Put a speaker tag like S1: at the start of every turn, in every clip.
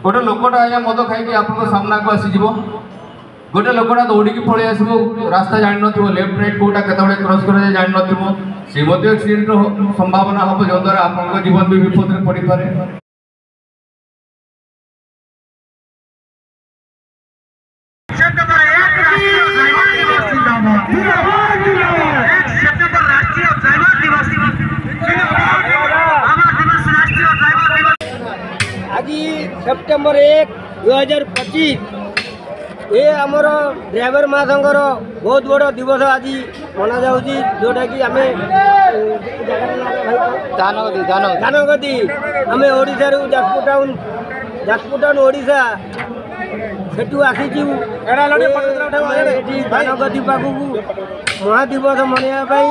S1: गोटे लोकटा आज्ञा मद खाई आप सामना को आसीज गोटे लोकटा दौड़ी पलि आस रास्ता जान न लेफ्ट राइट कौटा केत क्रस कर जान न सी एक्सीडेंट संभावना हम जो द्वारा आप जीवन भी विपद में पड़ पारे।
S2: आज सेप्टेम्बर 1, 2025 ये आमर ड्राइवर महासंघर बहुत बड़ दिवस आज मना जाऊँगी जोटा कि आम धानगदी आम ओडिशा जाजपुर टाउन ओडिशा सेठू आसीचु धानगदी पाखक महादिवस मनवाई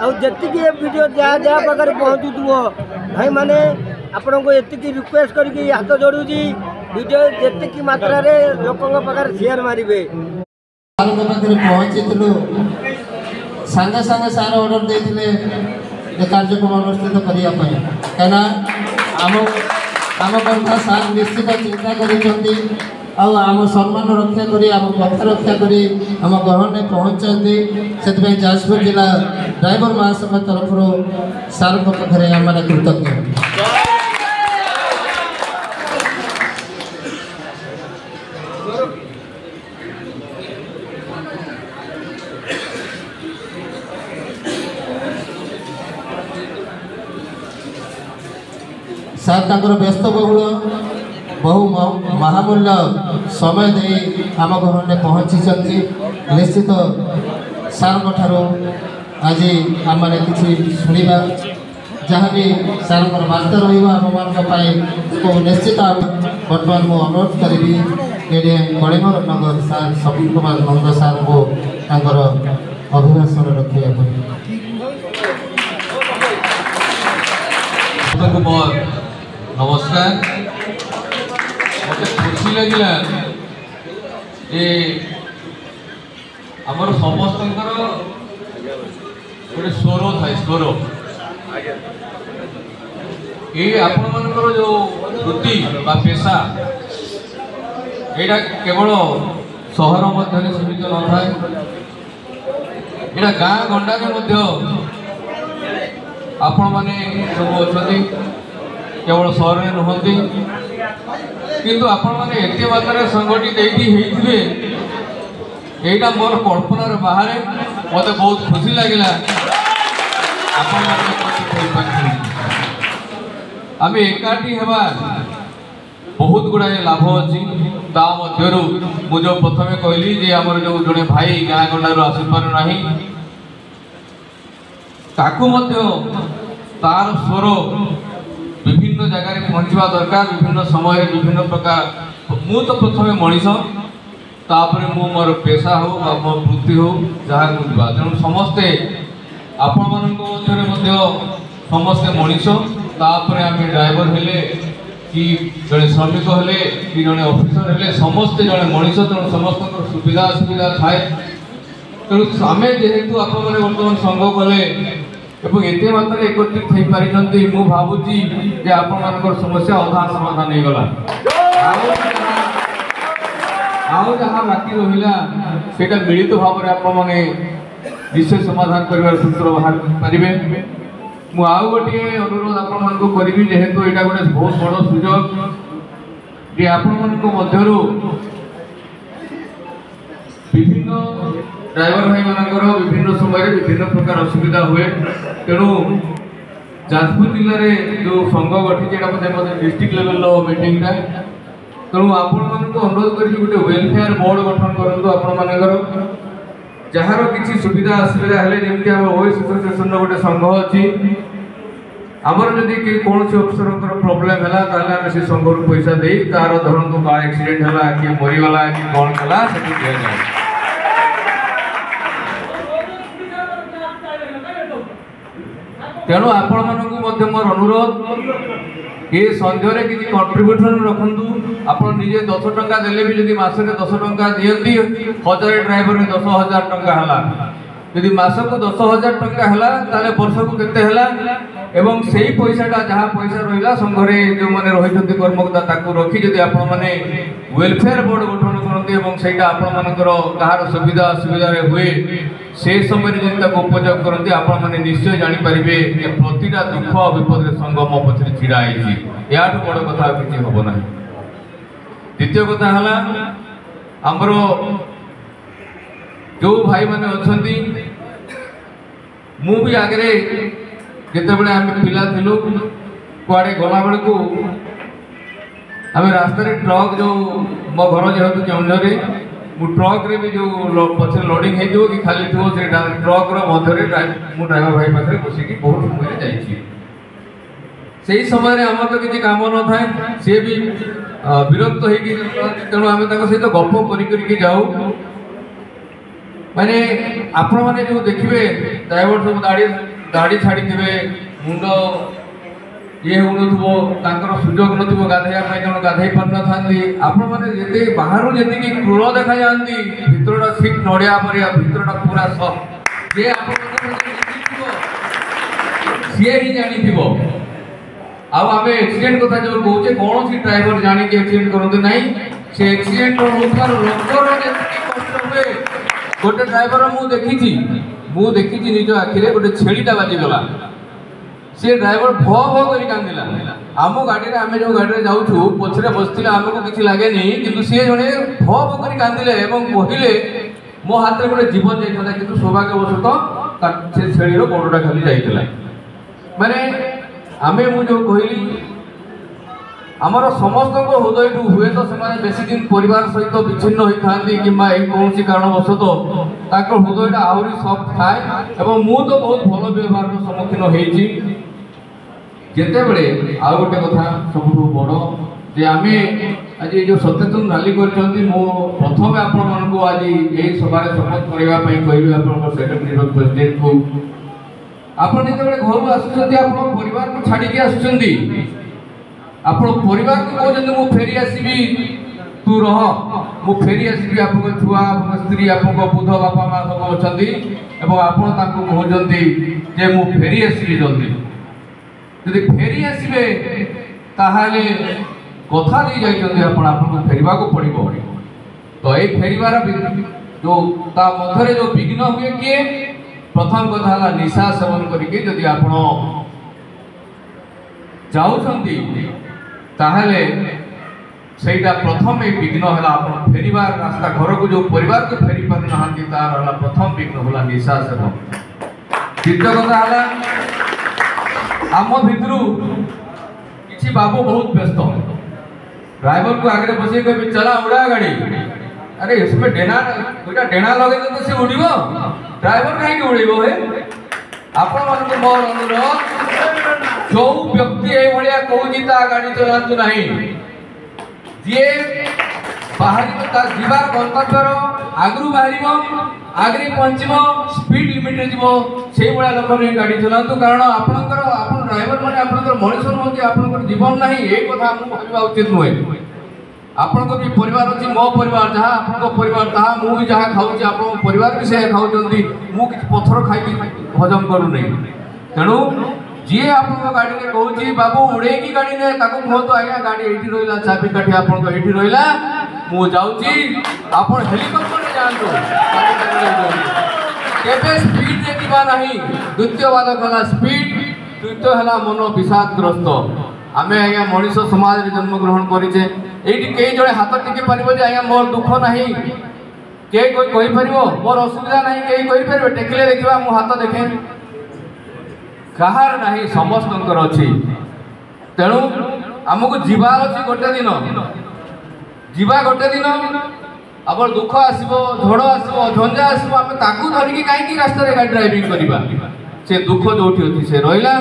S2: आती वीडियो जहाँ जहाँ पाखे पहुँचुव भाई मैंने आपण को एति रिक्वेस्ट करके हाथ जोड़ूची वीडियो जी मात्रा रे लोकों पाखे शेयर मारे
S3: पाखे पहुँची सांगे सांगे सार ऑर्डर देते कार्यक्रम अनुष्ठित करने कहीं आम कथा सार निश्चित चिंता करम सम्मान रक्षा करी आम पथ रक्षा करी आम ग्रहण में पहुँचती से जाजपुर जिला ड्राइवर महासंघ तरफ सार पाखे आम कृतज्ञ। सार तांकर व्यस्त बहुल बहु महामूल्य समय दे आम घर में पहुँची निश्चित सार आज आम कि शुणा जहाँ भी सार बार्ता रही निश्चित बर्तमान मुझे अनुरोध करी कलिंग नगर सार सपन कुमार नंद सार को अभिभाषण रखा
S1: नमस्कार मत खुशी लगे ये आमर समस्त गोटे स्वर थाए स्वर ये आपण मानकर जो वृत्ति बा पेशा यहाँ केवल सहर मध्य सीमित न थाए यहाँ गाँ गंडा आपण मैंने सब अच्छा केवल सहर में नुहति किंतु आपण मैंने एत मात्रा संगठित होते यहाँ मोर कल्पनार बाहर मत बहुत खुशी लगे आम एकाठी हवा बहुत गुड़ाए लाभ अच्छी ता मध्यरु मुझे प्रथमे कहली जे आमर जो जड़े भाई गाँ गंडारू आसी पारना ताकू तार स्वर विभिन्न जगार पहुँचवा दरकार विभिन्न समय विभिन्न प्रकार मु तो प्रथम मनीष तापर मु मोर पेशा हो मो वृत्ति हो जहाँ बुझा तेणु समस्ते आपण मध्य समस्ते मनीष तापर आम ड्राइवर हेले कि जड़े श्रमिक हेले कि जड़े ऑफिसर हेले समस्ते जड़े मनीष तेणु समस्त सुविधा असुविधा थाए तेणु आम जेहेतु आपण मैंने बर्तमान संघ कले एवं एत मात्र एकत्रित हो पारि मु भावुची जे आपण समस्या अधा समाधान हो गला आउ जहाँ बाकी रहा से मिलित भाव में आपने विशेष समाधान कर सूत्र बाहर पारे मुझे गोटे अनुरोध आपको करी जेहेतु यहाँ गोटे बहुत बड़ सुजोग जे आपण विभिन्न ड्राइवर भाई मानकर विभिन्न समय विभिन्न प्रकार असुविधा हुए तेणु जाजपुर जिले में जो संघ गठित डिस्ट्रिक्ट लेवल मीटिंग तेणु आपण अनुरोध कर गोटे वेलफेयर बोर्ड गठन करूँ आपण जार किसी सुविधा असुविधा है जमी आम ओएस एसोसिएशन गोटे संघ अच्छी आमर जदि कौन अफसर प्रोब्लेम है से संघ रू पैसा दे तार धरतु कार एक्सीडेंट है किए मरीगला कि कौन है से दिया जाए तेणु आपण मानक मोर अनुरोध ये संघरे किसी कंट्रीब्यूशन रखु आप निजे 10 टंका देले भी जदि मासक 10 टंका दियंती 1000 ड्राइवर में 10,000 टंका है जदि मासक 10,000 टंका है ताले वर्ष को केते है এবং সেই পয়সাটা যাহা পয়সা রহিলা সংঘরে যে রহিଛନ୍ତି কর্মকর্তা তাকে রখি যদি আপন মানে ওয়েলফেয়ার বোর্ড গঠন করতে এবং সেইটা আপন মানকর কাহার সুবিধা অসুবিধারে হুয়ে সেই সময় যদি তাকে উপযোগ করতে আপন মানে নিশ্চয় জানিপারিবে যে প্রতিটা দুঃখ বিপদে সংঘ মো পছরে ছিড়া হয়েছি ইয়াঠু বড় কথা কিছু হব না। দ্বিতীয় কথা হলা আমার যে ভাই মানে অছন্তি মু বি আগে যেতবে আমি পিলা ଥିଲୁ কুয়াড়ে গলা বেড়ে আমি রাস্তায় ট্রক যে মো ঘর যেহেতু কেউঝরে মু ট্রক্রে বি যে পছরে লোডিং হয়ে কি খালি থাকো সে ট্রক্র মধ্যে মু ড্রাইভর ভাই পাখে বসিকি বহু সময় যাইছি। সেই সময় আমার তো কিছু কাম ন থাকে সি বি বিরক্ত হয়ে তেমন আমি তার সহ গপ করি যাও মানে আপন মানে যে দেখবে ড্রাইভর সব দাড়ি ছাড়ি মুন্ড ইয়ে হউনথিব তাଙ୍କର ସୁଯୋଗ ନଥିବ ଗାଧେଇବା ପାଇଁ ତେଣୁ ଗାଧେଇ ପାରିନଥାନ୍ତି। ଆପଣମାନେ ଯେତେ ବାହାରୁ ଯେତିକି କ୍ରୂର ଦେଖାଯାଆନ୍ତି ଭିତରଟା ଠିକ୍ ନଡ଼ିଆ ପରିଆ ଭିତରଟା ପୁରା ସଫ୍ଟ ଯେ ଆପଣଙ୍କ ସିଏ ହିଁ ଜାଣିଥିବ। ଆଉ ଆମେ ଆକ୍ସିଡେଣ୍ଟ କଥା ଯେଉଁ କହୁଛେ କୌଣସି ଡ୍ରାଇଭର ଜାଣିକି ଆକ୍ସିଡେଣ୍ଟ କରନ୍ତି ନାହିଁ। ସେ ଆକ୍ସିଡେଣ୍ଟ ହେଉଥିବାର ଲୋକର ଯେତିକି କଷ୍ଟ ହୁଏ ଗୋଟେ ଡ୍ରାଇଭର ମୁଁ ଦେଖିଛି ନିଜ ଆଖିରେ ଗୋଟେ ଛେଳିଟା ବାଜିଗଲା ସେ ଡ୍ରାଇଭର ଭ ଭ କରି କାନ୍ଦିଲା। ଆମ ଗାଡ଼ିରେ ଆମେ ଯେଉଁ ଗାଡ଼ିରେ ଯାଉଛୁ ପଛରେ ବସିଥିଲେ ଆମକୁ କିଛି ଲାଗେନି କିନ୍ତୁ ସିଏ ଜଣେ ଭ ଭ କରି କାନ୍ଦିଲେ ଏବଂ କହିଲେ ମୋ ହାତରେ ଗୋଟେ ଜୀବନ ଯାଇଥିଲା କିନ୍ତୁ ସୌଭାଗ୍ୟବଶତଃ ସେ ଛେଳିର ଗୋଡ଼ଟା ଖାଲି ଯାଇଥିଲା। ମାନେ ଆମେ ମୁଁ ଯେଉଁ କହିଲି ଆମର ସମସ୍ତଙ୍କ ହୃଦୟଠୁ ହୁଏତ ସେମାନେ ବେଶୀ ଦିନ ପରିବାର ସହିତ ବିଚ୍ଛିନ୍ନ ହୋଇଥାନ୍ତି କିମ୍ବା ଏହି କୌଣସି କାରଣବଶତଃ ତାଙ୍କ ହୃଦୟଟା ଆହୁରି ସଫ୍ଟ ଥାଏ ଏବଂ ମୁଁ ତ ବହୁତ ଭଲ ବ୍ୟବହାରର ସମ୍ମୁଖୀନ ହେଇଛି। ଯେତେବେଳେ ଆଉ ଗୋଟେ କଥା ସବୁଠୁ ବଡ଼ ଯେ ଆମେ ଆଜି ଏ ଯେଉଁ ସଚେତନ ରାଲି କରିଛନ୍ତି ମୁଁ ପ୍ରଥମେ ଆପଣମାନଙ୍କୁ ଆଜି ଏହି ସଭାରେ ଶପଥ କରିବା ପାଇଁ କହିବି ଆପଣଙ୍କ ସେକ୍ରେଟାରୀ ପ୍ରେସିଡେଣ୍ଟକୁ ଆପଣ ଯେତେବେଳେ ଘରୁ ଆସୁଛନ୍ତି ଆପଣ ପରିବାରକୁ ଛାଡ଼ିକି ଆସୁଛନ୍ତି ଆପଣ ପରିବାରକୁ କହୁଛନ୍ତି ମୁଁ ଫେରି ଆସିବି ତୁ ରହ ମୁଁ ଫେରି ଆସିବି ଆପଣଙ୍କ ଛୁଆ ଆପଣଙ୍କ ସ୍ତ୍ରୀ ଆପଣଙ୍କ ବୁଧ ବାପା ମା ସବୁ ଅଛନ୍ତି ଏବଂ ଆପଣ ତାଙ୍କୁ କହୁଛନ୍ତି ଯେ ମୁଁ ଫେରି ଆସିବି ଜଲ୍ଦି। ଯଦି ଫେରି ଆସିବେ ତାହେଲେ କଥା ଦେଇ ଯାଇଛନ୍ତି ଆପଣ ଆପଣଙ୍କୁ ଫେରିବାକୁ ପଡ଼ିବ। ତ ଏଇ ଫେରିବାର ଯେଉଁ ତା ମଧ୍ୟରେ ଯେଉଁ ବିଘ୍ନ ହୁଏ କିଏ ପ୍ରଥମ କଥା ହେଲା ନିଶା ସେବନ କରିକି ଯଦି ଆପଣ ଯାଉଛନ୍ତି ତାହେଲେ ସେଇଟା ପ୍ରଥମେ ବିଘ୍ନ ହେଲା ଆପଣ ଫେରିବାର ରାସ୍ତା ଘରକୁ ଯେଉଁ ପରିବାରକୁ ଫେରି ପାରୁନାହାନ୍ତି ତାର ହେଲା ପ୍ରଥମ ବିଘ୍ନ ହେଲା ନିଶା ସେବନ। ଦ୍ୱିତୀୟ କଥା ହେଲା ଆମ ଭିତରୁ କିଛି ବାବୁ ବହୁତ ବ୍ୟସ୍ତ ड्राइवर को आगे बस कभी चला उड़ा गाड़ी अरे इसमें डेना दुटा डेना लगे तो से उड़िबो ड्राइवर कहीं उड़िबो हे आपण मन मोर अनुरोध जो व्यक्ति ए भलिया कहूची ता गाड़ी चलातु नहीं जे बाहरी ता जीवार गंतव्यर आगरु बाहरिबो आगरी पहुंचबो स्पीड लिमिट रे जीवो से भलिया लोक रे गाड़ी चलातु कारण आपनकर आपन ड्राइवर माने आपनकर मनुष्य होती आपनकर जीवन नहीं ए कथा हम भाबिबा उचित नय। आपनको भी परिवार अछि मो परिवार जहाँ आपनको परिवार ताहा मु भी जहाँ खाऊची आपन परिवार भी से खाउचंती मु किछ पत्थर खाई हजम करू नै तेणु जी आपन गाड़ी रे कहूची बाबू उड़े की गाड़ी ने ताको कहतो आज्ञा गाड़ी एठी रोइला चाबी काठी आपन को एठी रोइला मु जाउची आपन हेलीकॉप्टर रे जानतो केबे स्पीड रे दिबा नाही। द्वितीय बात कला स्पीड तृतीय हला मन विषादग्रस्त आमे आज्ञा मनीष समाज रे जन्म ग्रहण करिचे एठी केई जळे हाथ टिके परिबो जे आज्ञा मोर दुख नाही के कोई कहि परिबो मोर असुविधा नाही केई कहि परिबो टेकले देखिबा मु हाथ देखे कहार नहीं समस्तंकर अछि तेणु हमको जीवार अछि गोटे दिन जीवा गोटे दिन अब दुख आसबो झड़ आसबो झंझा आसबो आमे ताकू धरिकी काई रास्ता रे गाड़ी ड्राइविंग करिबा से दुख जोठी अछि से रहिला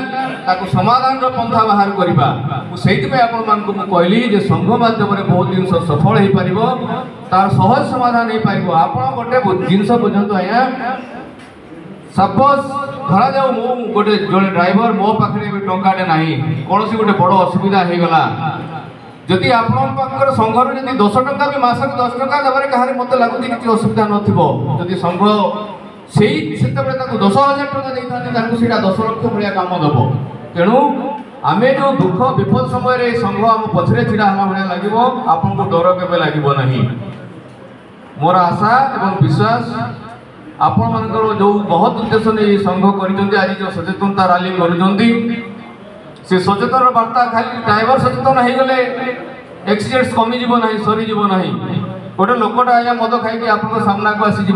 S1: ताकू समाधान रो पंथा बाहर करिबा मु सेहित पे आपन मान को कहली जे संघ माध्यम रे बहुत दिन सफल हे परिबो तार सहज समाधान हे परिबो आपन गोटे जिंस बुझंतो आया सपोज धरा जाऊ मो गोटे जड़े ड्राइवर मो पाखे टंकाटे ना कौन गोटे बड़ असुविधा हो गला जदि आपंकर संघर जब 10 टंका भी मासक 10 टंका देवे कहार मत लगुच कि असुविधा नथी संघ से 10,000 टंका देता 10 लक्ष भाया कम दब तेणु आमे जो दुख विपद समय संघ आम पछरे छिड़ा हला भाया लगे आपको डर केवे लगे नहीं। मोर आशा एवं विश्वास आपण मानकर जो बहुत उद्देश्य नहीं संघ कर आज जो सचेतनता रैली कर से सचेतन वार्ता खाली ड्राइवर सचेतन हो गले एक्सीडेंट्स कमिज ना सरीज ना। गोटे लोकटा आज्ञा मद खाई आप सामना को आसीज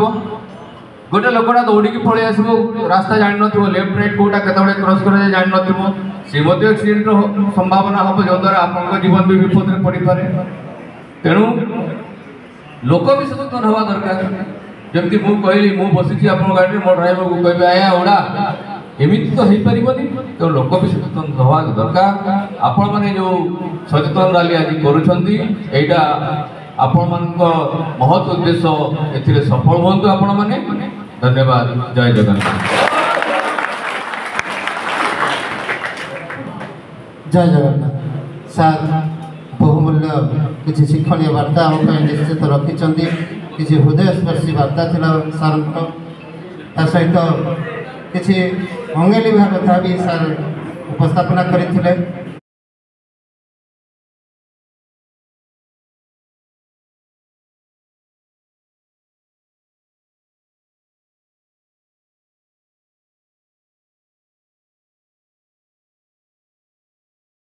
S1: गोटे लोकटा दौड़ी पलि आस रास्ता जान न लेफ्ट राइट कौटा केतबे क्रॉस कर जान न सी एक्सीडेंट संभावना हम जद्वारा आप जीवन भी विपद में पड़ पारे। तेणु लोक भी सचेतन हवा दरकार जमी मुझे कहली मुझे बसी आप गाड़ी मो ड्राइवर को कह आया ओडा एमती तो हो पारनि। तो लोक भी सचेतन हवा दरकार। आपण मैंने जो सचेतन रैली आज करा आपण मान महत् उद्देश्य ए सफल हूँ आपण मैंने। धन्यवाद। जय जगन्नाथ।
S3: जय जगन्नाथ। सार बहुमूल्य किसी शिक्षणीय वार्ता आम निश्चित रखिंट किसी हृदयस्पर्शी वार्ता थिला सार सहित किसी मंगेली भाव कथा भी सार उपस्थापना करते।